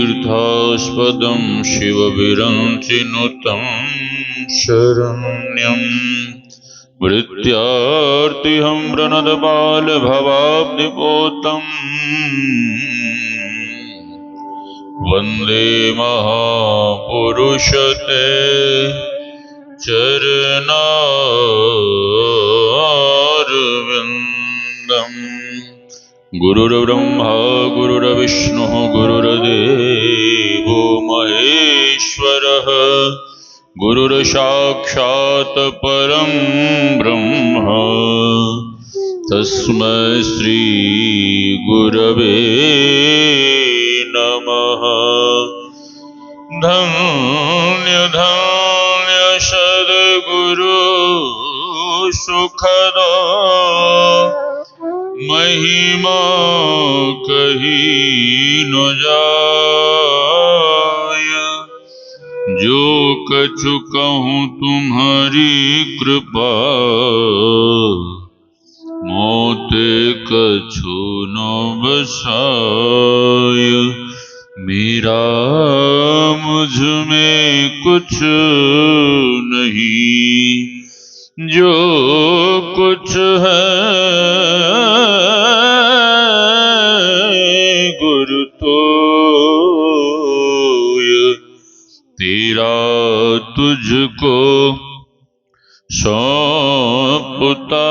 तीर्थास्पदं शिवविरञ्चिनुतं शरण्यं वृत्यार्तिहं प्रणतबालभवाब्धिपोतम् वन्दे महापुरुषते चरणारविन्दम्। गुरुर्ब्रह्मा गुरुर्विष्णुः गुरुर्देवो महेश्वरः गुरुर्साक्षात् परं ब्रह्म तस्मै श्री गुरवे नमः। धन्य धन्य सद्गुरु सुखदा महिमा कही न जाय। जो कछु कहूँ तुम्हारी कृपा मोते कछु न बसाय। मेरा मुझ में कुछ नहीं जो कुछ है गुरु तोय। तेरा तुझको सौंपता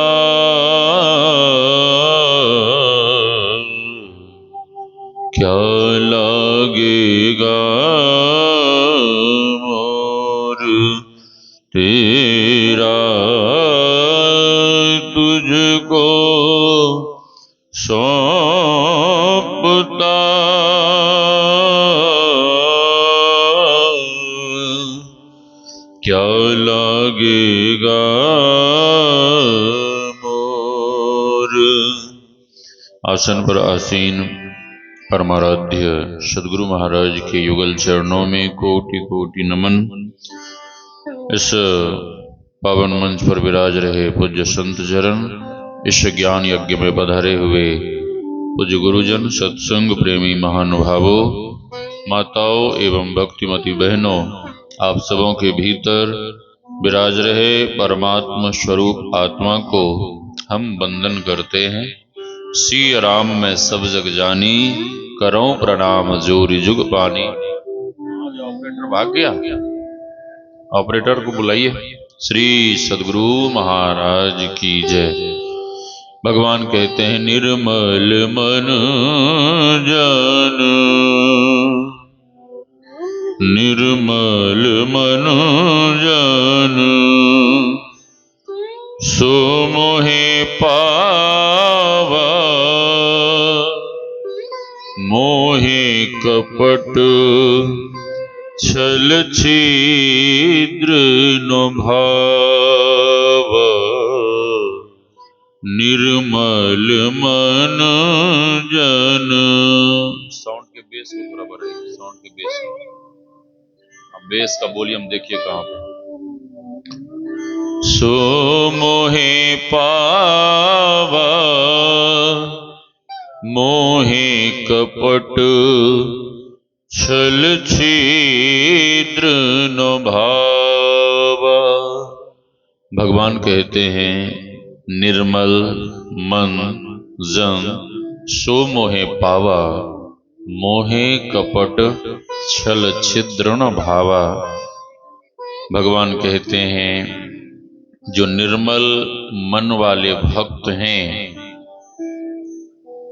क्या लागेगा मोर। तेरा तुझको सौंपता क्या लागेगा मोर। आसन पर आसीन परमाराध्य सद्गुरु महाराज के युगल चरणों में कोटि कोटि नमन। इस पावन मंच पर विराज रहे पूज्य संत जन, इस ज्ञान यज्ञ में पधारे हुए पूज्य गुरुजन, सत्संग प्रेमी महानुभावों, माताओं एवं भक्तिमती बहनों, आप सबों के भीतर विराज रहे परमात्मा स्वरूप आत्मा को हम वंदन करते हैं। सी राम में सब जग जानी, करो प्रणाम जोरी जुग पानी। ऑपरेटर भाग गया, ऑपरेटर को बुलाइए। श्री सद्गुरु महाराज की जय। भगवान कहते हैं निर्मल मन जन, निर्मल मन जन सो मोहे पावा। मोहे कपट छल छिद्र न भावा। निर्मल मन जन। साउंड के बेस को बराबर है, साउंड के बेस को। अब बेस का वॉल्यूम देखिए कहां पे। सो मोहे पावा, मोहे कपट छल छिद्र न भावा। भगवान कहते हैं निर्मल मन जन सो मोहे पावा। मोहे कपट छल छिद्र न भावा। भगवान कहते हैं जो निर्मल मन वाले भक्त हैं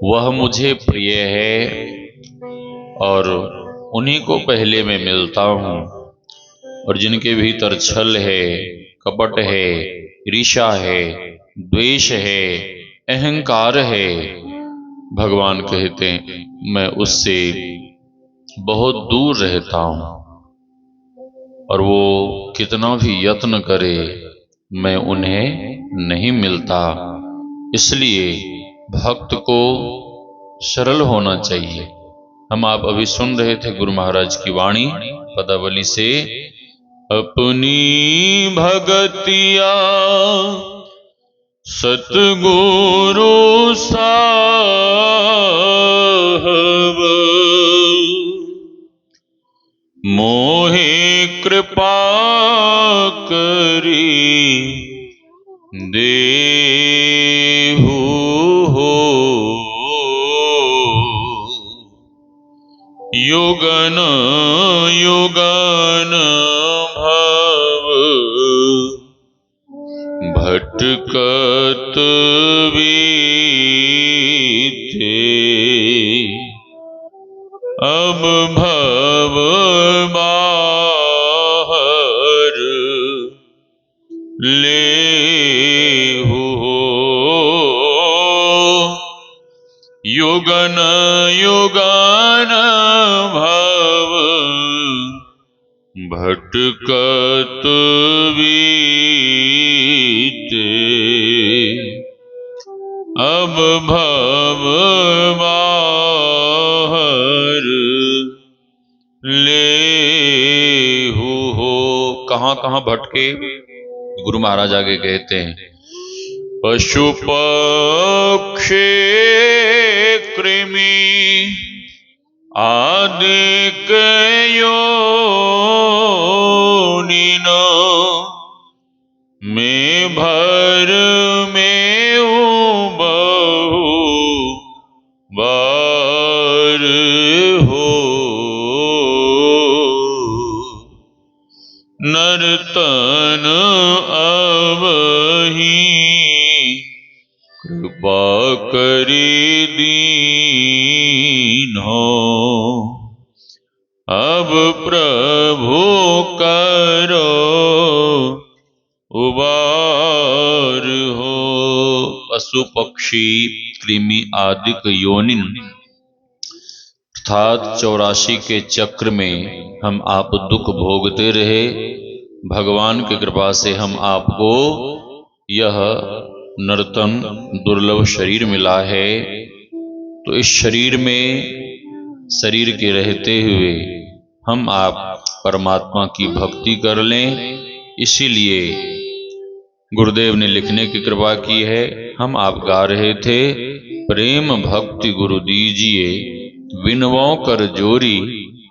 वह मुझे प्रिय है और उन्हीं को पहले मैं मिलता हूँ। और जिनके भीतर छल है, कपट है, ईर्ष्या है, द्वेष है, अहंकार है, भगवान कहते हैं मैं उससे बहुत दूर रहता हूँ। और वो कितना भी यत्न करे मैं उन्हें नहीं मिलता। इसलिए भक्त को सरल होना चाहिए। हम आप अभी सुन रहे थे गुरु महाराज की वाणी पदावली से, अपनी भगतिया सतगुरु साहब मोहि कृपा करी देहु हो। युगन युगन भव भटकत बीते, अब भव बाहर लेहु हो। युगन युगन भव भटकत बीते, अब भव बाहर लेहु हो। कहाँ कहाँ भटके? गुरु महाराज आगे कहते हैं, पशु पक्षी कृमि आदिक योनिन, में भर में बहु बार हो। नर्तन अवहि कृपा करी दीन्हो, अब प्रभु करो उबार हो। पशु पक्षी कृमि आदिक योनिन अर्थात 84 के चक्र में हम आप दुख भोगते रहे। भगवान की कृपा से हम आपको यह नर्तन दुर्लभ शरीर मिला है, तो इस शरीर में शरीर के रहते हुए हम आप परमात्मा की भक्ति कर लें। इसीलिए गुरुदेव ने लिखने की कृपा की है। हम आप गा रहे थे, प्रेम भक्ति गुरु दीजिए, विनवों कर जोरी,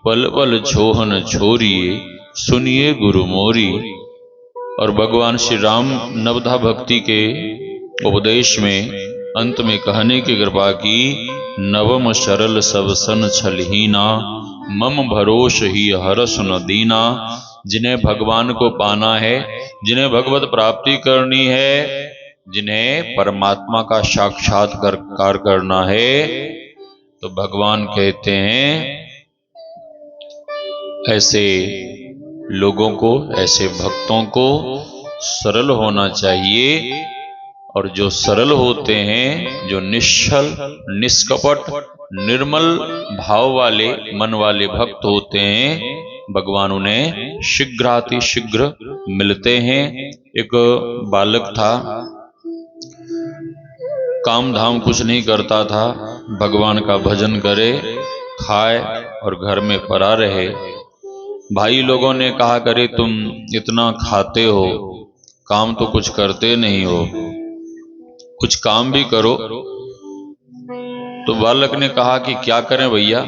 पल पल छोहन छोरिए, सुनिए गुरु मोरी। और भगवान श्री राम नवधा भक्ति के उपदेश में अंत में कहने की कृपा की, नवम सरल सब सन छलहीना, मम भरोस ही हरस न दीना। जिन्हें भगवान को पाना है, जिन्हें भगवत प्राप्ति करनी है, जिन्हें परमात्मा का साक्षात्कार करना है, तो भगवान कहते हैं ऐसे लोगों को, ऐसे भक्तों को सरल होना चाहिए। और जो सरल होते हैं, जो निश्चल निष्कपट निर्मल भाव वाले मन वाले भक्त होते हैं, भगवान उन्हें शीघ्राति शीघ्र मिलते हैं। एक बालक था, काम धाम कुछ नहीं करता था, भगवान का भजन करे, खाए और घर में पड़ा रहे। भाई लोगों ने कहा, करे तुम इतना खाते हो, काम तो कुछ करते नहीं हो, कुछ काम भी करो। तो बालक ने कहा कि क्या करें भैया?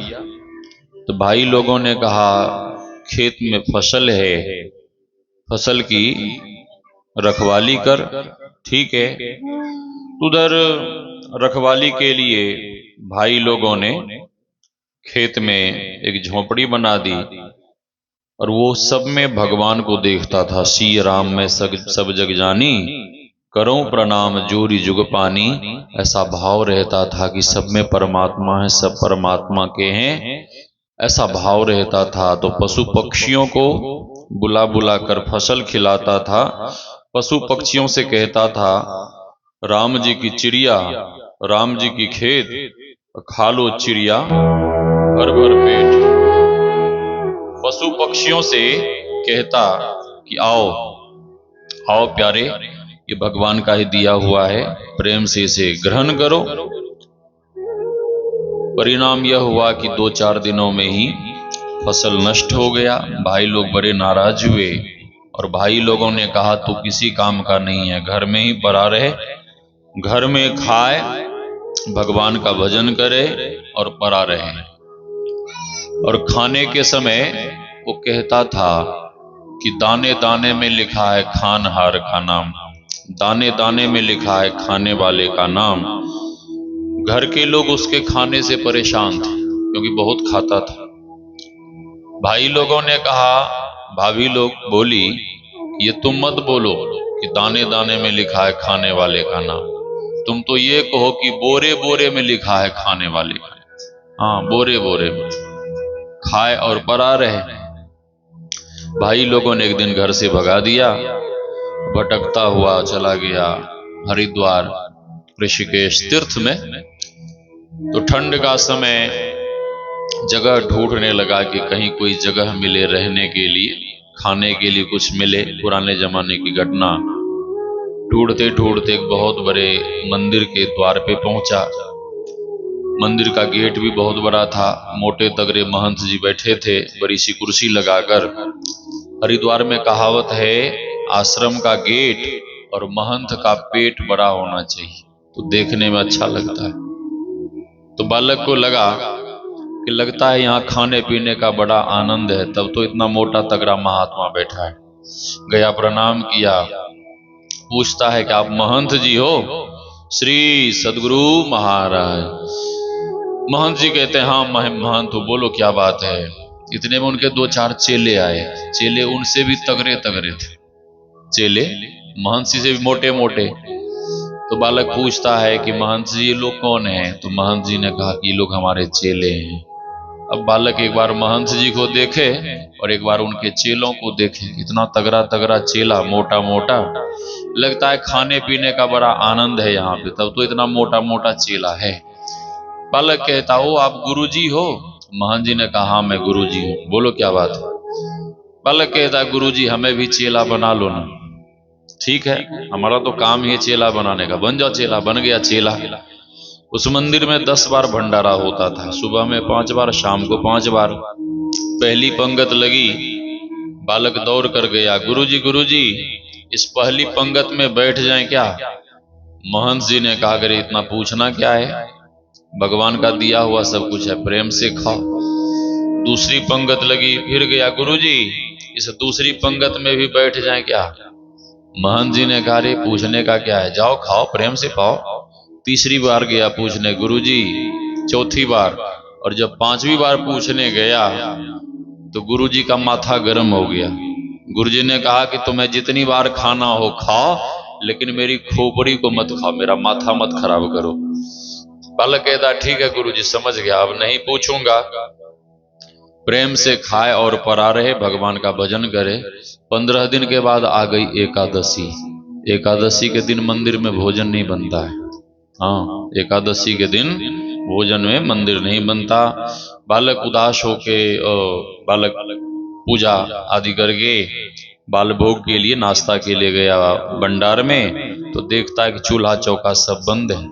तो भाई लोगों ने कहा, खेत में फसल है, फसल की रखवाली कर। ठीक है। उधर रखवाली के लिए भाई लोगों ने खेत में एक झोपड़ी बना दी और वो सब में भगवान को देखता था। सी राम में सब जग जानी, करो प्रणाम जोरी जुग पानी। ऐसा भाव रहता था कि सब में परमात्मा है, सब परमात्मा के हैं, ऐसा भाव रहता था। तो पशु पक्षियों को बुला बुला कर फसल खिलाता था। पशु पक्षियों से कहता था, राम जी की चिड़िया, राम जी की खेत, खा लो चिड़िया भर भर पेट। पशु पक्षियों से कहता कि आओ आओ प्यारे, ये भगवान का ही दिया हुआ है, प्रेम से इसे ग्रहण करो। परिणाम यह हुआ कि 2-4 दिनों में ही फसल नष्ट हो गया। भाई लोग बड़े नाराज हुए और भाई लोगों ने कहा, तू किसी काम का नहीं है, घर में ही पड़ा रहे, घर में खाए, भगवान का भजन करे और परा रहे। और खाने के समय वो कहता था कि दाने दाने में लिखा है खानहार का नाम, दाने दाने में लिखा है खाने वाले का नाम। घर के लोग उसके खाने से परेशान थे क्योंकि बहुत खाता था। भाई लोगों ने कहा, भाभी लोग बोली, ये तुम मत बोलो कि दाने दाने में लिखा है खाने वाले का नाम, तुम तो ये कहो कि बोरे बोरे में लिखा है खाने वाले का। हाँ, बोरे बोरे में खाए और परा रहे। भाई लोगों ने एक दिन घर से भगा दिया, भटकता हुआ चला गया हरिद्वार ऋषिकेश तीर्थ में। तो ठंड का समय जगह ढूंढने लगा कि कहीं कोई जगह मिले रहने के लिए, खाने के लिए कुछ मिले। पुराने जमाने की घटना। ढूंढते ढूंढते एक बहुत बड़े मंदिर के द्वार पे पहुंचा। मंदिर का गेट भी बहुत बड़ा था। मोटे तगड़े महंत जी बैठे थे बड़ी सी कुर्सी लगाकर। हरिद्वार में कहावत है, आश्रम का गेट और महंत का पेट बड़ा होना चाहिए तो देखने में अच्छा लगता है। तो बालक को लगा कि लगता है यहाँ खाने पीने का बड़ा आनंद है, तब तो इतना मोटा तगड़ा महात्मा बैठा है। गया, प्रणाम किया। पूछता है कि आप महंत जी हो? श्री सदगुरु महाराज। महंत जी कहते हैं, हाँ मैं महंत हूँ, बोलो क्या बात है। इतने में उनके दो चार चेले आए। चेले उनसे भी तगड़े तगड़े थे, चेले महंत जी से भी मोटे मोटे। तो बालक पूछता है कि महंत जी ये लोग कौन हैं? तो महंत जी ने कहा कि ये लोग हमारे चेले हैं। अब बालक एक बार महंत जी को देखे और एक बार उनके चेलों को देखे। इतना तगड़ा तगड़ा चेला, मोटा मोटा, लगता है खाने पीने का बड़ा आनंद है यहाँ पे, तब तो इतना मोटा मोटा चेला है। बालक कहता, हो आप गुरुजी हो? महंत जी ने कहा, हाँ मैं गुरुजी हूँ, बोलो क्या बात है। बालक कहता, गुरुजी हमें भी चेला बना लो ना। ठीक है, हमारा तो काम ही है चेला बनाने का, बन जाओ चेला। बन गया चेला। उस मंदिर में 10 बार भंडारा होता था, सुबह में 5 बार, शाम को 5 बार। पहली पंगत लगी, बालक दौड़ कर गया, गुरुजी गुरुजी इस पहली पंगत में बैठ जाएं क्या? महंत जी ने कहा, अगर इतना पूछना क्या है, भगवान का दिया हुआ सब कुछ है, प्रेम से खाओ। दूसरी पंगत लगी, फिर गया, गुरुजी इस दूसरी पंगत में भी बैठ जाएं क्या? महंत जी ने कहा, अरे पूछने का क्या है, जाओ खाओ, प्रेम से खाओ। तीसरी बार गया पूछने, गुरुजी। चौथी बार, और जब 5वीं बार पूछने गया तो गुरुजी का माथा गर्म हो गया। गुरुजी ने कहा कि तुम्हें जितनी बार खाना हो खाओ, लेकिन मेरी खोपड़ी को मत खाओ, मेरा माथा मत खराब करो। बालक कहता, ठीक है गुरुजी, समझ गया, अब नहीं पूछूंगा। प्रेम से खाए और परा रहे, भगवान का भजन करे। 15 दिन के बाद आ गई एकादशी। एकादशी के दिन मंदिर में भोजन नहीं बनता है। हाँ, एकादशी के दिन भोजन में मंदिर नहीं बनता। बालक उदास होके बालक पूजा आदि करके बाल भोग के लिए, नाश्ता के लिए गया भंडार में। तो देखता है कि चूल्हा चौका सब बंद है।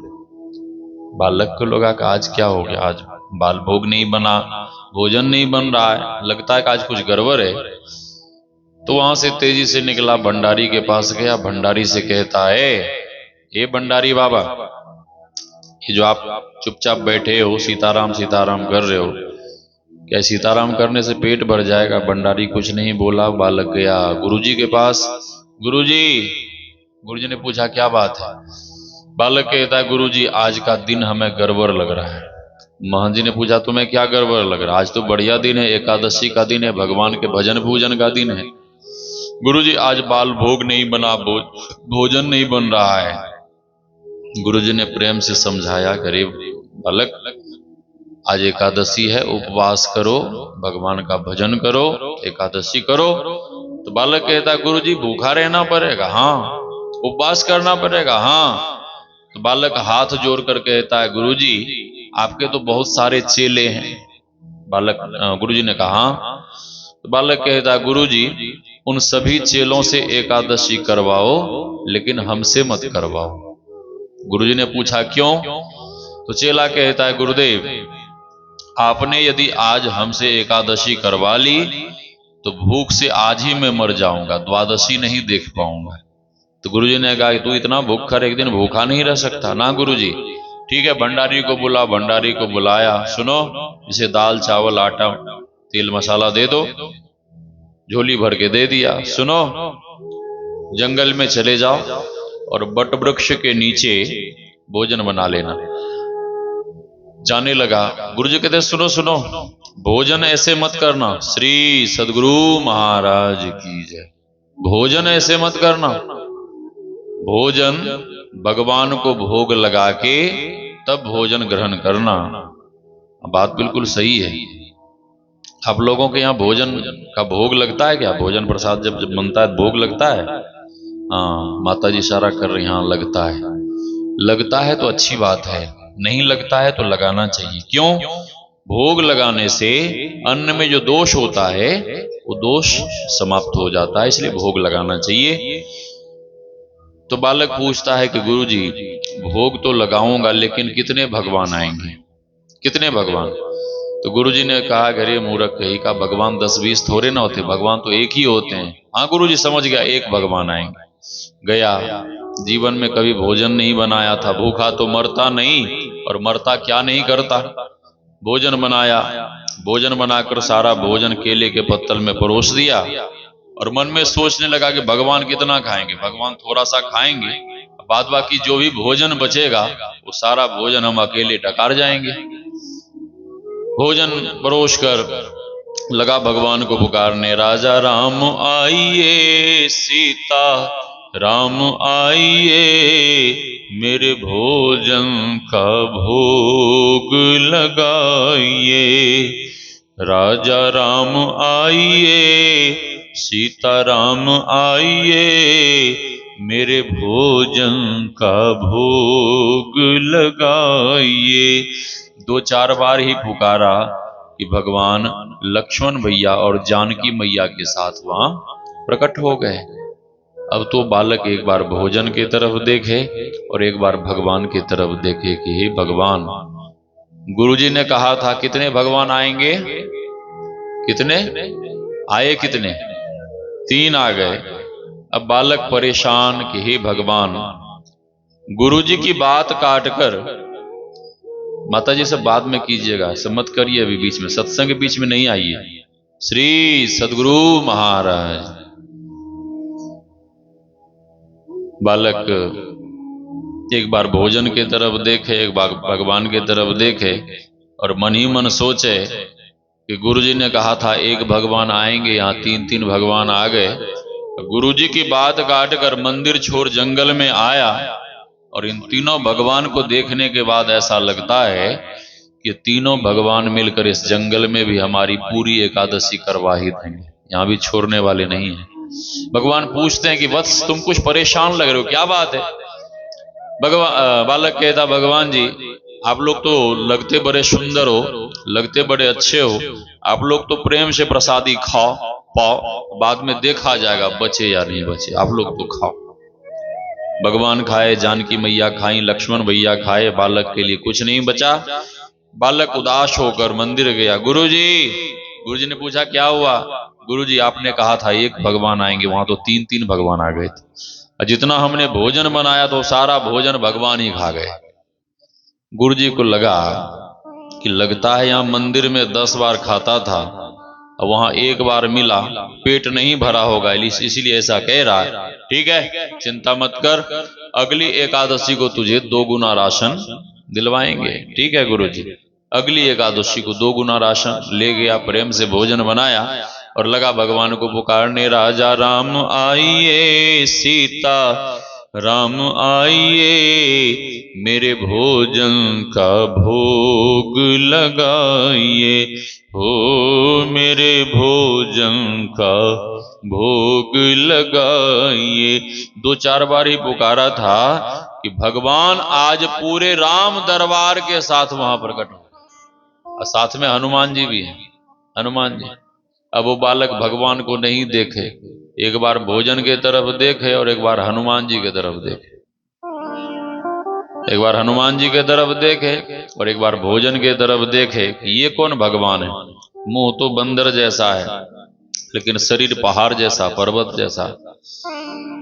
बालक को लगा कि आज क्या हो गया, आज बाल भोग नहीं बना, भोजन नहीं बन रहा है, लगता है कि आज कुछ गड़बड़ है। तो वहां से तेजी से निकला, भंडारी के पास गया। भंडारी से कहता है, ये भंडारी बाबा, ये जो आप चुपचाप बैठे हो, सीताराम सीताराम कर रहे हो, क्या सीताराम करने से पेट भर जाएगा? भंडारी कुछ नहीं बोला। बालक गया गुरुजी के पास। गुरुजी। गुरुजी ने पूछा, क्या बात है? बालक कहता है, गुरुजी आज का दिन हमें गड़बड़ लग रहा है। महंत जी ने पूछा, तुम्हें क्या गड़बड़ लग रहा है? आज तो बढ़िया दिन है, एकादशी का दिन है, भगवान के भजन पूजन का दिन है। गुरुजी आज बाल भोग नहीं बना, भोजन नहीं बन रहा है। गुरुजी ने प्रेम से समझाया, गरीब बालक, आज एकादशी है, उपवास करो, भगवान का भजन करो, एकादशी करो। तो बालक कहता, गुरुजी भूखा रहना पड़ेगा? हाँ। उपवास करना पड़ेगा? हाँ। तो बालक हाथ जोड़ कर कहता है, गुरुजी आपके तो बहुत सारे चेले हैं। बालक गुरुजी ने कहा, हाँ। तो बालक कहता है, गुरुजी उन सभी चेलों से एकादशी करवाओ, लेकिन हमसे मत करवाओ। गुरुजी ने पूछा, क्यों? तो चेला कहता है, गुरुदेव आपने यदि आज हमसे एकादशी करवा ली तो भूख से आज ही मैं मर जाऊंगा, द्वादशी नहीं देख पाऊंगा। तो गुरुजी ने कहा कि तू इतना भूखा एक दिन भूखा नहीं रह सकता ना गुरुजी। ठीक है, भंडारी को बुला, भंडारी को बुलाया। सुनो, इसे दाल चावल आटा तेल मसाला दे दो। झोली भर के दे दिया। सुनो, जंगल में चले जाओ और बट वृक्ष के नीचे भोजन बना लेना। जाने लगा। गुरुजी कहते सुनो सुनो, भोजन ऐसे मत करना। श्री सदगुरु महाराज की जय। भोजन ऐसे मत करना। भोजन भगवान को भोग लगा के तब भोजन ग्रहण करना। बात बिल्कुल सही है। आप लोगों के यहाँ भोजन का भोग लगता है क्या? भोजन प्रसाद जब जब बनता है भोग लगता है? हाँ, माता जी इशारा कर रही, हाँ लगता है। लगता है तो अच्छी बात है, नहीं लगता है तो लगाना चाहिए। क्यों? भोग लगाने से अन्न में जो दोष होता है वो दोष समाप्त हो जाता है, इसलिए भोग लगाना चाहिए। तो बालक पूछता है कि गुरुजी, भोग तो लगाऊंगा लेकिन कितने भगवान आएंगे, कितने भगवान? तो गुरुजी ने कहा, घरे मूर्ख कही का, भगवान 10-20 थोड़े ना होते, भगवान तो एक ही होते हैं। हाँ गुरुजी समझ गया, एक भगवान आएंगे। गया, जीवन में कभी भोजन नहीं बनाया था, भूखा तो मरता नहीं, और मरता क्या नहीं करता। भोजन बनाया, भोजन बनाकर सारा भोजन केले के पत्तल में परोस दिया और मन में सोचने लगा कि भगवान कितना खाएंगे, भगवान थोड़ा सा खाएंगे, बाद बाकी जो भी भोजन बचेगा वो सारा भोजन हम अकेले टकार जाएंगे। भोजन परोस कर लगा भगवान को पुकारने, राजा राम आइए, सीता राम आइए, मेरे भोजन का भोग लगाइए। राजा राम आइए, सीता राम आइए, मेरे भोजन का भोग लगाइए। 2-4 बार ही पुकारा कि भगवान लक्ष्मण भैया और जानकी मैया के साथ वहां प्रकट हो गए। अब तो बालक एक बार भोजन की तरफ देखे और एक बार भगवान की तरफ देखे कि हे भगवान, गुरुजी ने कहा था कितने भगवान आएंगे, कितने आए, कितने? 3 आ गए। अब बालक परेशान कि हे भगवान, गुरुजी की बात काटकर, माता जी से बाद में कीजिएगा, सब मत करिए अभी बीच में, सत्संग के बीच में नहीं आइए। श्री सदगुरु महाराज। बालक एक बार भोजन की तरफ देखे, एक बार भगवान की तरफ देखे और मन ही मन सोचे कि गुरुजी ने कहा था एक भगवान आएंगे, यहाँ 3-3 भगवान आ गए। गुरुजी की बात काटकर मंदिर छोड़ जंगल में आया और इन तीनों भगवान को देखने के बाद ऐसा लगता है कि तीनों भगवान मिलकर इस जंगल में भी हमारी पूरी एकादशी करवा ही देंगे, यहाँ भी छोड़ने वाले नहीं है। भगवान पूछते हैं कि वत्स तुम कुछ परेशान लग रहे हो, क्या बात है? बालक कहता, भगवान जी आप लोग तो लगते बड़े सुंदर हो, लगते बड़े अच्छे हो, आप लोग तो प्रेम से प्रसादी खाओ पाओ, बाद में देखा जाएगा बचे या नहीं बचे, आप लोग तो खाओ। भगवान खाए, जानकी मैया खाई, लक्ष्मण भैया खाए, बालक के लिए कुछ नहीं बचा। बालक उदास होकर मंदिर गया। गुरुजी ने पूछा क्या हुआ? गुरुजी आपने कहा था एक भगवान आएंगे, वहां तो 3-3 भगवान आ गए थे, जितना हमने भोजन बनाया तो सारा भोजन भगवान ही खा गए। गुरुजी को लगा कि लगता है यहाँ मंदिर में 10 बार खाता था, वहां एक बार मिला, पेट नहीं भरा होगा, इसीलिए ऐसा कह रहा है। ठीक है, चिंता मत कर, अगली एकादशी को तुझे 2 गुना राशन दिलवाएंगे। ठीक है गुरुजी। अगली एकादशी को 2 गुना राशन ले गया, प्रेम से भोजन बनाया और लगा भगवान को पुकारने, राजा राम आइए, सीता राम आइए, मेरे भोजन का भोग लगाइए, हो मेरे भोजन का भोग लगाइए। 2-4 बार ही पुकारा था कि भगवान आज पूरे राम दरबार के साथ वहां प्रकट हो, और साथ में हनुमान जी भी हैं, हनुमान जी। अब वो बालक भगवान को नहीं देखे, एक बार भोजन के तरफ देखे और एक बार हनुमान जी के तरफ देखे, एक बार हनुमान जी के तरफ देखे और एक बार भोजन के तरफ देखे कि ये कौन भगवान है। मुंह तो बंदर जैसा है लेकिन शरीर पहाड़ जैसा, पर्वत जैसा।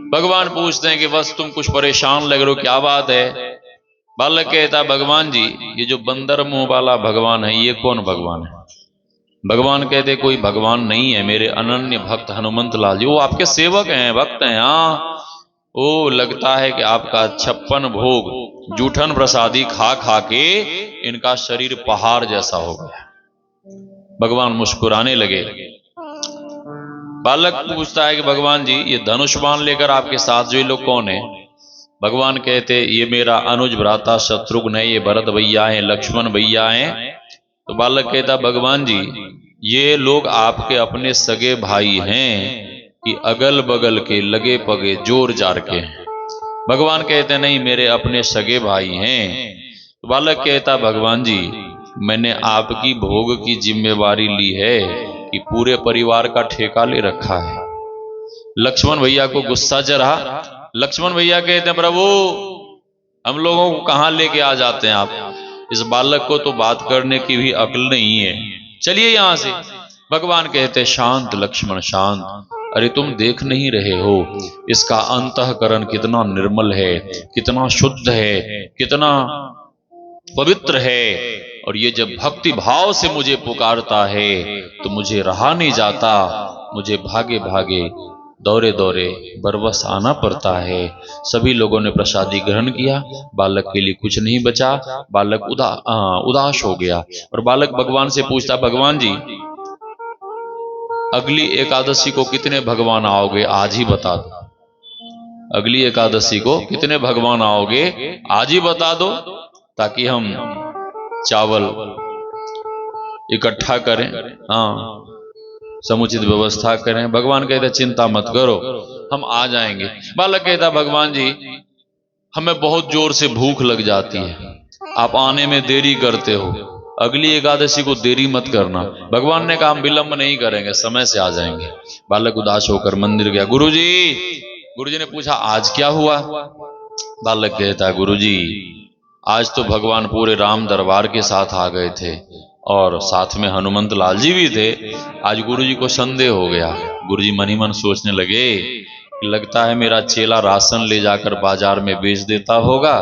भगवान पूछते हैं कि बस तुम कुछ परेशान लग रहे हो, क्या बात है? बालक कहता भगवान जी, ये जो बंदर मुंह वाला भगवान है ये कौन भगवान है? भगवान कहते कोई भगवान नहीं है, मेरे अनन्य भक्त हनुमंत लाल जी, वो आपके सेवक हैं, भक्त हैं। हाँ, ओ लगता है कि आपका 56 भोग जूठन प्रसादी खा खा के इनका शरीर पहाड़ जैसा हो गया। भगवान मुस्कुराने लगे। बालक पूछता है कि भगवान जी, ये धनुष बाण लेकर आपके साथ जो ये लोग कौन है? भगवान कहते ये मेरा अनुज भ्राता शत्रुघ्न है, ये भरत भैया है, लक्ष्मण भैया है। तो बालक कहता भगवान जी, ये लोग आपके अपने सगे भाई हैं कि अगल बगल के लगे पगे जोर जार के हैं? भगवान कहते नहीं, मेरे अपने सगे भाई हैं। तो बालक कहता भगवान जी, मैंने आपकी भोग की जिम्मेवारी ली है कि पूरे परिवार का ठेका ले रखा है। लक्ष्मण भैया को गुस्सा चढ़ा। लक्ष्मण भैया कहते हैं प्रभु, हम लोगों को कहां लेके आ जाते हैं आप? इस बालक को तो बात करने की भी अक्ल नहीं है, चलिए यहां से। भगवान कहते शांत लक्ष्मण शांत, अरे तुम देख नहीं रहे हो इसका अंतःकरण कितना निर्मल है, कितना शुद्ध है, कितना पवित्र है। और ये जब भक्ति भाव से मुझे पुकारता है तो मुझे रहा नहीं जाता, मुझे भागे भागे दौरे दौरे बरबस आना पड़ता है। सभी लोगों ने प्रसादी ग्रहण किया, बालक के लिए कुछ नहीं बचा। बालक उदास हो गया और बालक भगवान से पूछता भगवान जी, अगली एकादशी को कितने भगवान आओगे, आज ही बता दो। अगली एकादशी को कितने भगवान आओगे, आज ही बता दो, ताकि हम चावल इकट्ठा करें, हाँ समुचित व्यवस्था करें। भगवान कहते चिंता मत करो, हम आ जाएंगे। बालक कहता भगवान जी, हमें बहुत जोर से भूख लग जाती है, आप आने में देरी करते हो, अगली एकादशी को देरी मत करना। भगवान ने कहा हम विलंब नहीं करेंगे, समय से आ जाएंगे। बालक उदास होकर मंदिर गया। गुरुजी ने पूछा आज क्या हुआ? बालक कहता गुरुजी, आज तो भगवान पूरे राम दरबार के साथ आ गए थे और साथ में हनुमंत लाल जी भी थे। आज गुरुजी को संदेह हो गया। गुरुजी मन ही मन सोचने लगे, लगता है मेरा चेला राशन ले जाकर बाजार में बेच देता होगा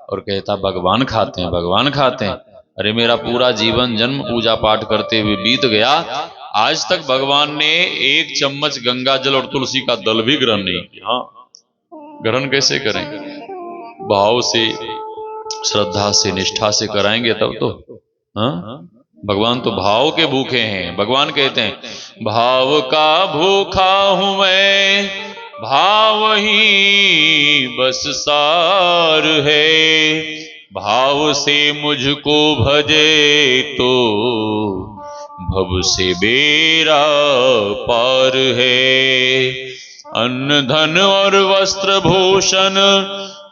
और कहता भगवान खाते हैं, भगवान खाते हैं। अरे मेरा पूरा जीवन जन्म पूजा पाठ करते हुए बीत गया, आज तक भगवान ने एक चम्मच गंगा जल और तुलसी का दल भी ग्रहण नहीं किया। हाँ, ग्रहण कैसे करेंगे? भाव से, श्रद्धा से, निष्ठा से कराएंगे तब तो। हाँ, भगवान तो भाव के भूखे हैं। भगवान कहते हैं भाव का भूखा हूं मैं, भाव ही बस सार है, भाव से मुझको भजे तो भव से बेड़ा पार है। अन्न धन और वस्त्र भूषण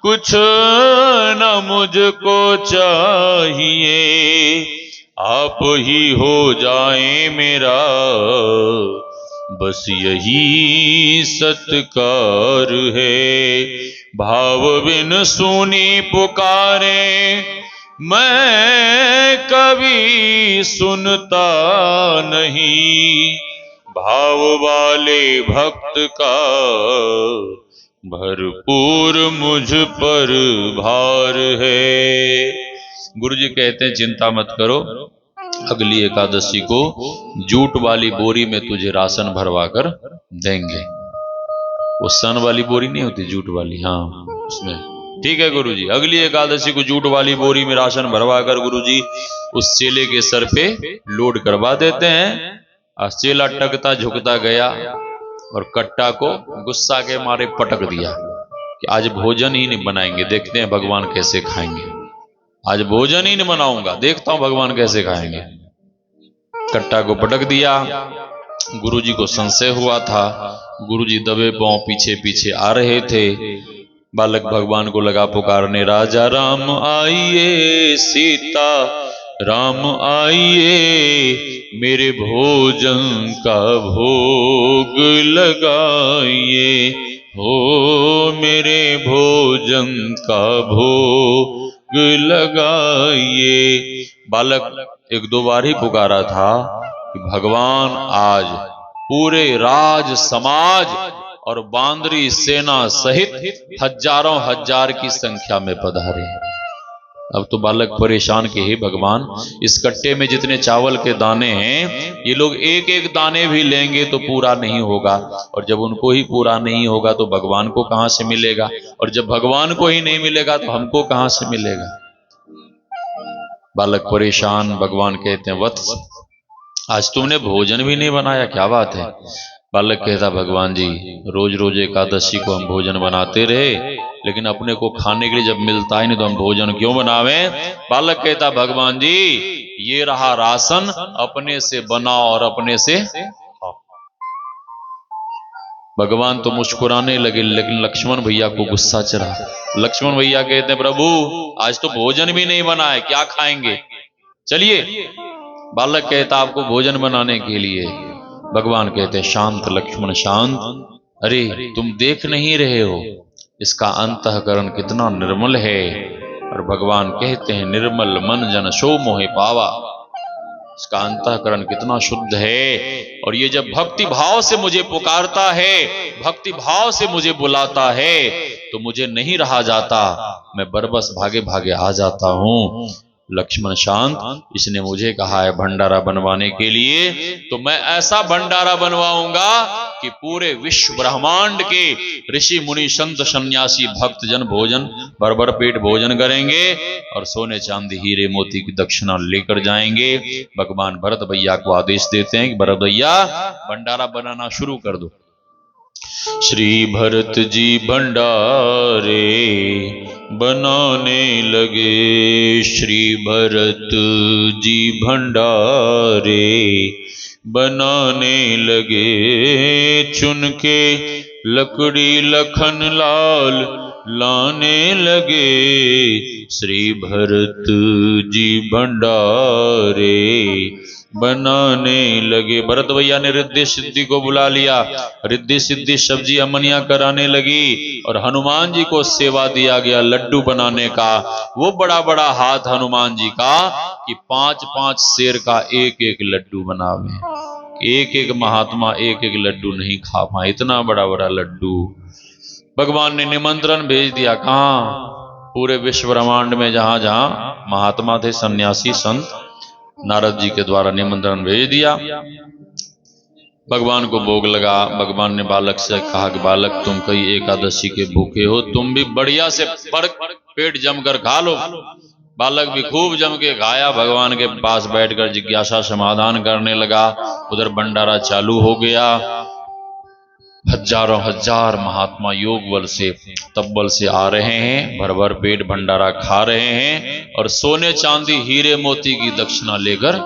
कुछ न मुझको चाहिए, आप ही हो जाए मेरा बस यही सत्कार है। भाव बिन सुनी पुकारे मैं कभी सुनता नहीं, भाव वाले भक्त का भरपूर मुझ पर भार है। गुरु जी कहते हैं चिंता मत करो, अगली एकादशी को जूट वाली बोरी में तुझे राशन भरवा कर देंगे। वो सन वाली बोरी नहीं होती, जूट वाली, हाँ उसमें। ठीक है गुरु जी, अगली एकादशी को जूट वाली बोरी में राशन भरवा कर गुरु जी उस चेले के सर पे लोड करवा देते हैं। और चेला टकता झुकता गया और कट्टा को गुस्सा के मारे पटक दिया कि आज भोजन ही नहीं बनाएंगे, देखते हैं भगवान कैसे खाएंगे। आज भोजन ही नहीं बनाऊंगा, देखता हूं भगवान कैसे खाएंगे। कट्टा को पटक दिया। गुरुजी को संशय हुआ था। गुरुजी दबे पांव पीछे पीछे आ रहे थे। बालक भगवान को लगा पुकारने, राजा राम आइए, सीता राम आइए, मेरे भोजन का भोग लगाइए, हो मेरे भोजन का भोग लगाइए। बालक एक दो बार ही पुकारा था कि भगवान आज पूरे राज समाज और बांदरी सेना सहित हजारों हजार की संख्या में पधारे। अब तो बालक परेशान के हे भगवान, इस कट्टे में जितने चावल के दाने हैं ये लोग एक एक दाने भी लेंगे तो पूरा नहीं होगा, और जब उनको ही पूरा नहीं होगा तो भगवान को कहां से मिलेगा, और जब भगवान को ही नहीं मिलेगा तो हमको कहां से मिलेगा। बालक परेशान। भगवान कहते हैं वत्स, आज तुमने भोजन भी नहीं बनाया, क्या बात है। बालक कहता भगवान जी, रोज रोज एकादशी को हम भोजन बनाते रहे, लेकिन अपने को खाने के लिए जब मिलता ही नहीं तो हम भोजन क्यों बनावे। बालक कहता भगवान जी, ये रहा राशन, अपने से बनाओ और अपने से खाओ। भगवान तो मुस्कुराने लगे, लेकिन लक्ष्मण भैया को गुस्सा चढ़ा। लक्ष्मण भैया कहते प्रभु, आज तो भोजन भी नहीं बना है, क्या खाएंगे, चलिए। बालक कहता आपको भोजन बनाने के लिए। भगवान कहते शांत लक्ष्मण शांत, अरे तुम देख नहीं रहे हो इसका अंतःकरण कितना निर्मल है। और भगवान कहते हैं निर्मल मन जन सो मोहे पावा, इसका अंतःकरण कितना शुद्ध है। और ये जब भक्ति भाव से मुझे पुकारता है, भक्ति भाव से मुझे बुलाता है, तो मुझे नहीं रहा जाता, मैं बरबस भागे भागे आ जाता हूं। लक्ष्मण शांत, इसने मुझे कहा है भंडारा बनवाने के लिए, तो मैं ऐसा भंडारा बनवाऊंगा कि पूरे विश्व ब्रह्मांड के ऋषि मुनि संत सन्यासी भक्त जन भोजन भर पेट भोजन करेंगे और सोने चांदी हीरे मोती की दक्षिणा लेकर जाएंगे। भगवान भरत भैया को आदेश देते हैं कि भरत भैया भंडारा बनाना शुरू कर दो। श्री भरत जी भंडारे बनाने लगे, श्री भरत जी भंडारे बनाने लगे, चुन के लकड़ी लखन लाल लाने लगे, श्री भरत जी भंडारे बनाने लगे। भरत भैया ने रिद्धि सिद्धि को बुला लिया, रिद्धि सिद्धि सब्जी अमनिया कराने लगी, और हनुमान जी को सेवा दिया गया लड्डू बनाने का। वो बड़ा बड़ा हाथ हनुमान जी का कि 5-5 शेर का एक एक लड्डू बनावे। एक एक महात्मा एक एक लड्डू नहीं खा पाए, इतना बड़ा बड़ा लड्डू। भगवान ने निमंत्रण भेज दिया, कहां, पूरे विश्व ब्रह्मांड में जहां जहां महात्मा थे सन्यासी संत, नारद जी के द्वारा निमंत्रण भेज दिया। भगवान को भोग लगा। भगवान ने बालक से कहा कि बालक तुम कई एकादशी के भूखे हो, तुम भी बढ़िया से पेट जमकर खा लो। बालक भी खूब जम के खाया, भगवान के पास बैठकर जिज्ञासा समाधान करने लगा। उधर भंडारा चालू हो गया। हजारों हजार महात्मा योग बल से तब्बल से आ रहे हैं, भर भर पेट भंडारा खा रहे हैं और सोने चांदी हीरे मोती की दक्षिणा लेकर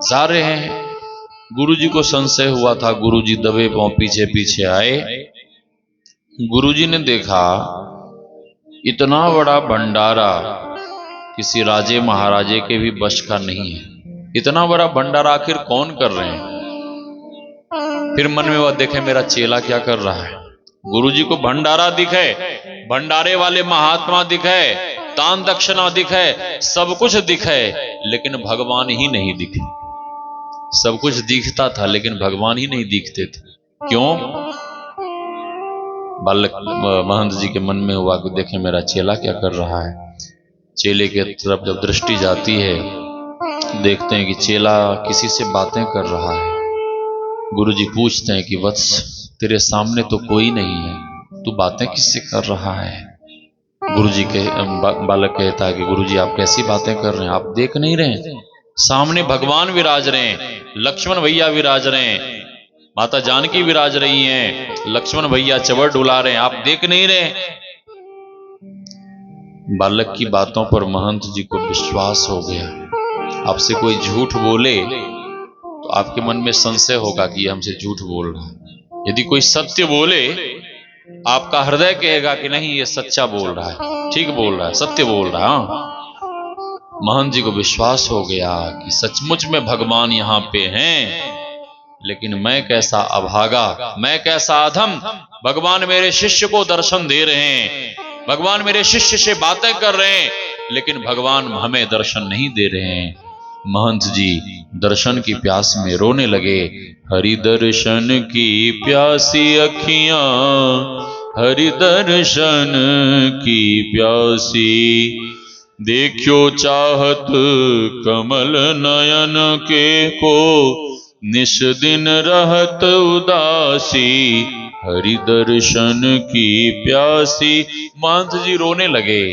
जा रहे हैं। गुरुजी को संशय हुआ था, गुरुजी दबे पांव पीछे पीछे आए। गुरुजी ने देखा इतना बड़ा भंडारा किसी राजे महाराजे के भी बश का नहीं है, इतना बड़ा भंडारा आखिर कौन कर रहे हैं। फिर मन में वह देखे मेरा चेला क्या कर रहा है। गुरुजी को भंडारा दिखे, भंडारे वाले महात्मा दिखे, दान दक्षिणा दिखे, सब कुछ दिखे, लेकिन भगवान ही नहीं दिखे। सब कुछ दिखता था लेकिन भगवान ही नहीं दिखते थे। क्यों? बालक महंत जी के मन में हुआ कि देखे मेरा चेला क्या कर रहा है। चेले के तरफ जब दृष्टि जाती है, देखते हैं कि चेला किसी से बातें कर रहा है। गुरुजी पूछते हैं कि वत्स तेरे सामने तो कोई नहीं है, तू बातें किससे कर रहा है। गुरुजी के बालक कहता है कि गुरुजी आप कैसी बातें कर रहे हैं, आप देख नहीं रहे, सामने भगवान विराज रहे हैं, लक्ष्मण भैया विराज रहे हैं, माता जानकी विराज रही हैं, लक्ष्मण भैया चवर डुला रहे हैं, आप देख नहीं रहे। बालक की बातों पर महंत जी को विश्वास हो गया। आपसे कोई झूठ बोले तो आपके मन में संशय होगा कि ये हमसे झूठ बोल रहा है। यदि कोई सत्य बोले आपका हृदय कहेगा कि नहीं ये सच्चा बोल रहा है, ठीक बोल रहा है, सत्य बोल रहा है। महंत जी को विश्वास हो गया कि सचमुच में भगवान यहाँ पे हैं, लेकिन मैं कैसा अभागा, मैं कैसा अधम। भगवान मेरे शिष्य को दर्शन दे रहे हैं, भगवान मेरे शिष्य से बातें कर रहे हैं, लेकिन भगवान हमें दर्शन नहीं दे रहे हैं। महंत जी दर्शन की प्यास में रोने लगे। हरि दर्शन की प्यासी अखियां, हरि दर्शन की प्यासी, देखियो चाहत कमल नयन के को, निश दिन रहत उदासी, हरि दर्शन की प्यासी। महंत जी रोने लगे।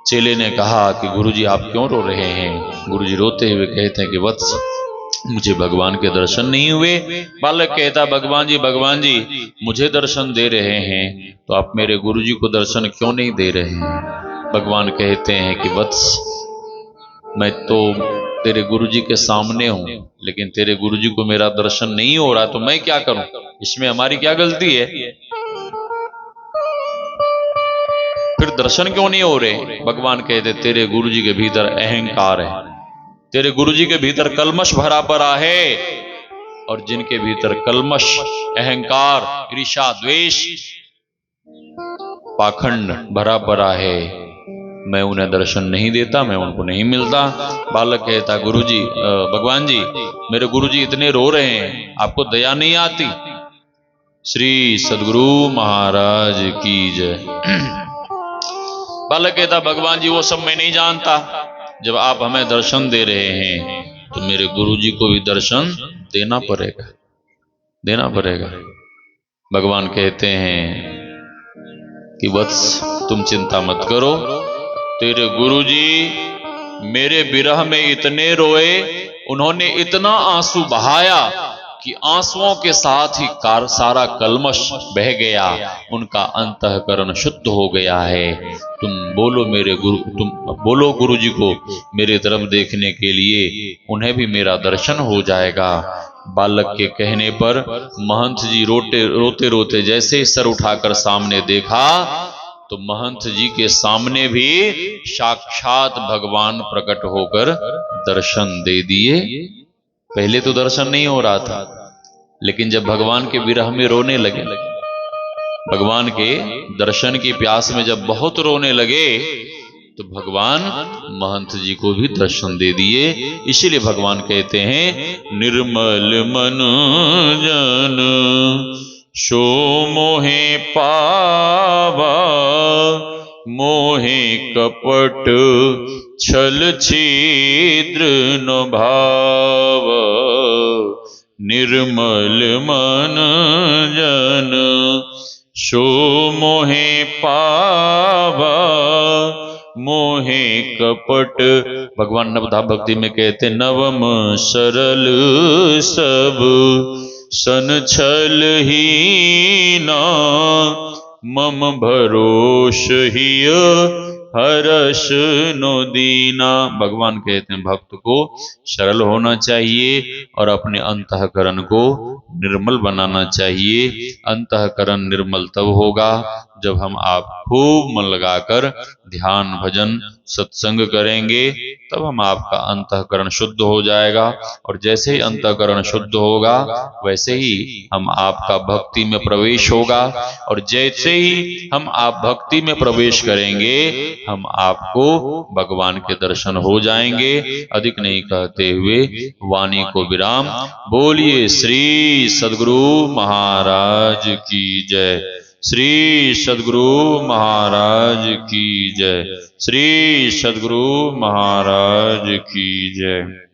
चेले ने कहा कि गुरुजी आप क्यों रो रहे हैं? गुरुजी रोते हुए कहते हैं कि वत्स, मुझे भगवान के दर्शन नहीं हुए। बालक कहता भगवान जी मुझे दर्शन दे रहे हैं तो आप मेरे गुरुजी को दर्शन क्यों नहीं दे रहे हैं? भगवान कहते हैं कि वत्स, मैं तो तेरे गुरुजी के सामने हूं, लेकिन तेरे गुरुजी को मेरा दर्शन नहीं हो रहा, तो मैं क्या करूं? इसमें हमारी क्या गलती है? फिर दर्शन क्यों नहीं हो रहे? भगवान कहते तेरे गुरुजी के भीतर अहंकार है, तेरे गुरुजी के भीतर कलमश भरा पड़ा है, और जिनके भीतर कलमश, अहंकार, ईर्ष्या, द्वेष, पाखंड भरा पड़ा है, मैं उन्हें दर्शन नहीं देता, मैं उनको नहीं मिलता। बालक कहता गुरुजी, भगवान जी मेरे गुरुजी इतने रो रहे हैं, आपको दया नहीं आती? श्री सद्गुरु महाराज की जय। बालक कहता भगवान जी वो सब मैं नहीं जानता, जब आप हमें दर्शन दे रहे हैं तो मेरे गुरुजी को भी दर्शन देना पड़ेगा, देना पड़ेगा। भगवान कहते हैं कि वत्स तुम चिंता मत करो, तेरे गुरुजी मेरे विरह में इतने रोए, उन्होंने इतना आंसू बहाया कि आंसुओं के साथ ही सारा कलमश बह गया, उनका अंतःकरण शुद्ध हो गया है। तुम बोलो मेरे गुरु, तुम बोलो गुरुजी को मेरे तरफ देखने के लिए, उन्हें भी मेरा दर्शन हो जाएगा। बालक के कहने पर महंत जी रोते रोते जैसे सर उठाकर सामने देखा तो महंत जी के सामने भी साक्षात भगवान प्रकट होकर दर्शन दे दिए। पहले तो दर्शन नहीं हो रहा था, लेकिन जब भगवान के विरह में रोने लगे, भगवान के दर्शन की प्यास में जब बहुत रोने लगे, तो भगवान महंत जी को भी दर्शन दे दिए। इसीलिए भगवान कहते हैं निर्मल मन जन सो मोहे पावा, मोहे कपट छल छिद्र न भाव, निर्मल मन जन सो मोहे पावा, मोहे कपट। भगवान नवधा भक्ति में कहते नवम सरल सब सन छल ही ना, मम भरोस हिय हरस नो दीना। भगवान कहते हैं भक्त को सरल होना चाहिए और अपने अंतःकरण को निर्मल बनाना चाहिए। अंतःकरण निर्मल तब होगा जब हम आप खूब मन लगाकर ध्यान भजन सत्संग करेंगे, तब हम आपका अंतःकरण शुद्ध हो जाएगा। और जैसे ही अंतःकरण शुद्ध होगा वैसे ही हम आपका भक्ति में प्रवेश होगा, और जैसे ही हम आप भक्ति में प्रवेश करेंगे हम आपको भगवान के दर्शन हो जाएंगे। अधिक नहीं कहते हुए वाणी को विराम। बोलिए श्री सद्गुरु महाराज की जय, श्री सद्गुरु महाराज की जय, श्री सद्गुरु महाराज की जय।